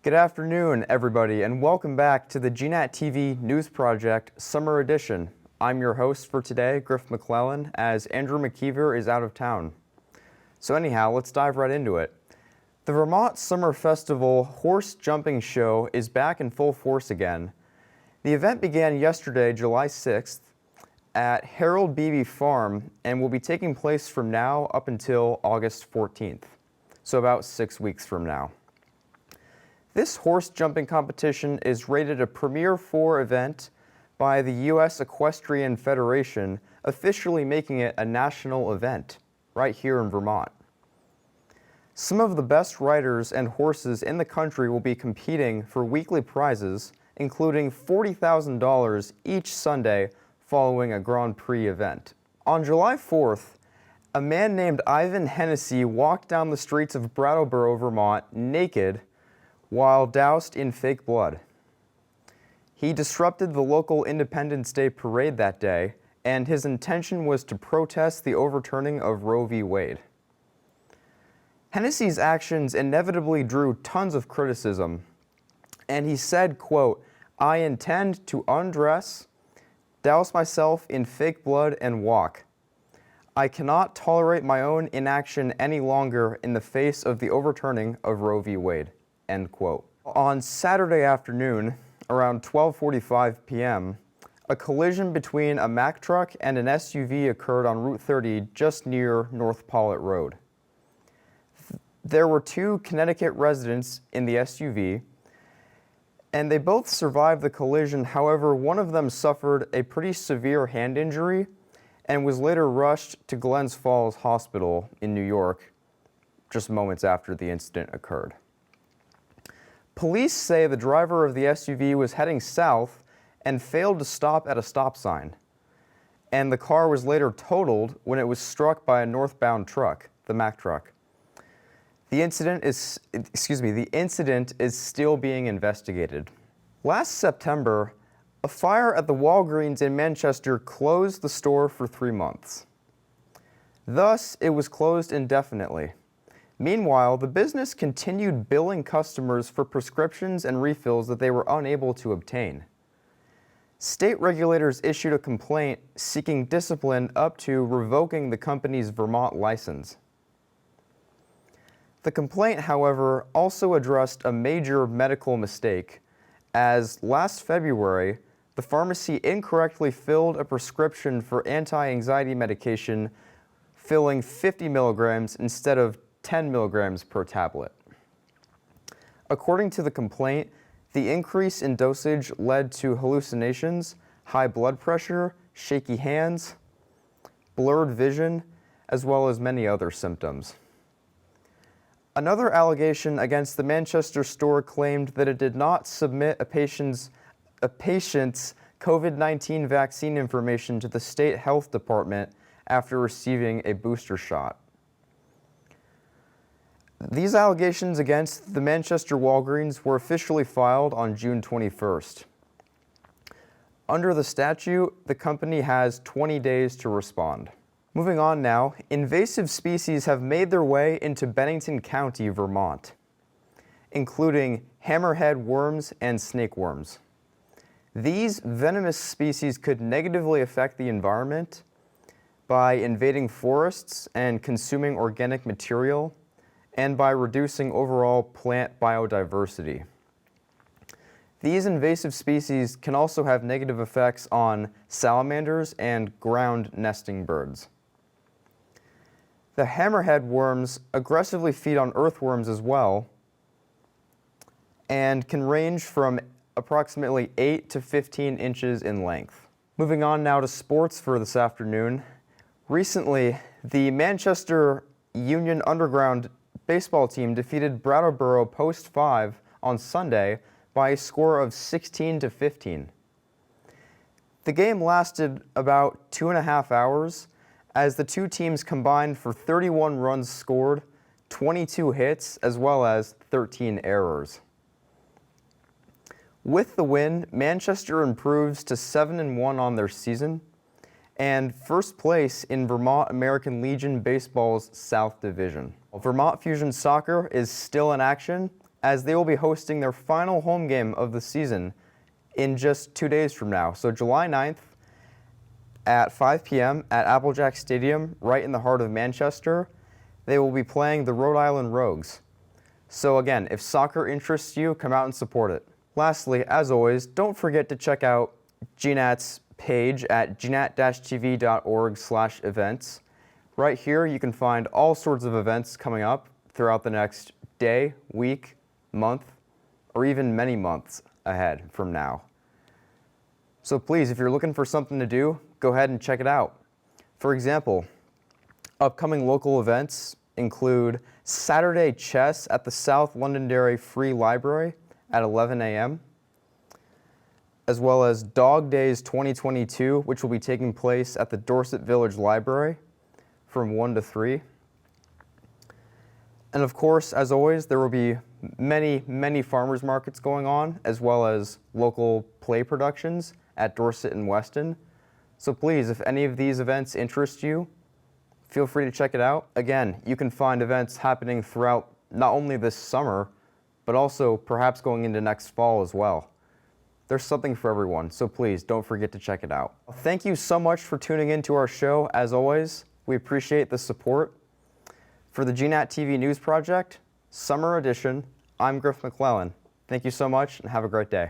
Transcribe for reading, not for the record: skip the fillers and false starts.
Good afternoon, everybody, and welcome back to the GNAT-TV News Project Summer Edition. I'm your host for today, Griff McClellan, as Andrew McKeever is out of town. So anyhow, let's dive right into it. The Vermont Summer Festival Horse Jumping Show is back in full force again. The event began yesterday, July 6th, at Harold Beebe Farm and will be taking place from now up until August 14th, so about 6 weeks from now. This horse jumping competition is rated a Premier 4 event by the U.S. Equestrian Federation, officially making it a national event right here in Vermont. Some of the best riders and horses in the country will be competing for weekly prizes, including $40,000 each Sunday following a Grand Prix event. On July 4th, a man named Ivan Hennessy walked down the streets of Brattleboro, Vermont, naked, while doused in fake blood. He disrupted the local Independence Day parade that day, and his intention was to protest the overturning of Roe v. Wade. Hennessy's actions inevitably drew tons of criticism, and he said, quote, "I intend to undress, douse myself in fake blood, and walk. I cannot tolerate my own inaction any longer in the face of the overturning of Roe v. Wade." End quote. On Saturday afternoon, around 12:45 p.m., a collision between a Mack truck and an SUV occurred on Route 30 just near North Paulet Road. There were two Connecticut residents in the SUV, and they both survived the collision. However, one of them suffered a pretty severe hand injury and was later rushed to Glens Falls Hospital in New York just moments after the incident occurred. Police say the driver of the SUV was heading south and failed to stop at a stop sign, and the car was later totaled when it was struck by a northbound truck, the Mack truck. The incident is still being investigated. Last September, a fire at the Walgreens in Manchester closed the store for 3 months. Thus, it was closed indefinitely. Meanwhile, the business continued billing customers for prescriptions and refills that they were unable to obtain. State regulators issued a complaint seeking discipline up to revoking the company's Vermont license. The complaint, however, also addressed a major medical mistake, as last February, the pharmacy incorrectly filled a prescription for anti-anxiety medication, filling 50 milligrams instead of 10 milligrams per tablet. According to the complaint, the increase in dosage led to hallucinations, high blood pressure, shaky hands, blurred vision, as well as many other symptoms. Another allegation against the Manchester store claimed that it did not submit a patient's COVID-19 vaccine information to the state health department after receiving a booster shot. These allegations against the Manchester Walgreens were officially filed on June 21st. Under the statute, the company has 20 days to respond. Moving on now, invasive species have made their way into Bennington County, Vermont, including hammerhead worms and snakeworms. These venomous species could negatively affect the environment by invading forests and consuming organic material, and by reducing overall plant biodiversity. These invasive species can also have negative effects on salamanders and ground nesting birds. The hammerhead worms aggressively feed on earthworms as well, and can range from approximately 8 to 15 inches in length. Moving on now to sports for this afternoon. Recently, the Manchester Union Underground baseball team defeated Brattleboro Post 5 on Sunday by a score of 16-15. The game lasted about 2.5 hours as the two teams combined for 31 runs scored, 22 hits, as well as 13 errors. With the win, Manchester improves to 7-1 on their season and first place in Vermont American Legion Baseball's South Division. Vermont Fusion Soccer is still in action, as they will be hosting their final home game of the season in just 2 days from now. So July 9th at 5 p.m. at Applejack Stadium, right in the heart of Manchester, they will be playing the Rhode Island Rogues. So again, if soccer interests you, come out and support it. Lastly, as always, don't forget to check out GNAT's page at gnat-tv.org/events. Right here, you can find all sorts of events coming up throughout the next day, week, month, or even many months ahead from now. So please, if you're looking for something to do, go ahead and check it out. For example, upcoming local events include Saturday Chess at the South Londonderry Free Library at 11 a.m., as well as Dog Days 2022, which will be taking place at the Dorset Village Library from 1 to 3. And of course, as always, there will be many farmers markets going on, as well as local play productions at Dorset and Weston. So please, if any of these events interest you, feel free to check it out. Again, you can find events happening throughout not only this summer, but also perhaps going into next fall as well. There's something for everyone, so please don't forget to check it out. Thank you so much for tuning in to our show. As always, we appreciate the support. For the GNAT-TV News Project, Summer Edition, I'm Griff McClellan. Thank you so much and have a great day.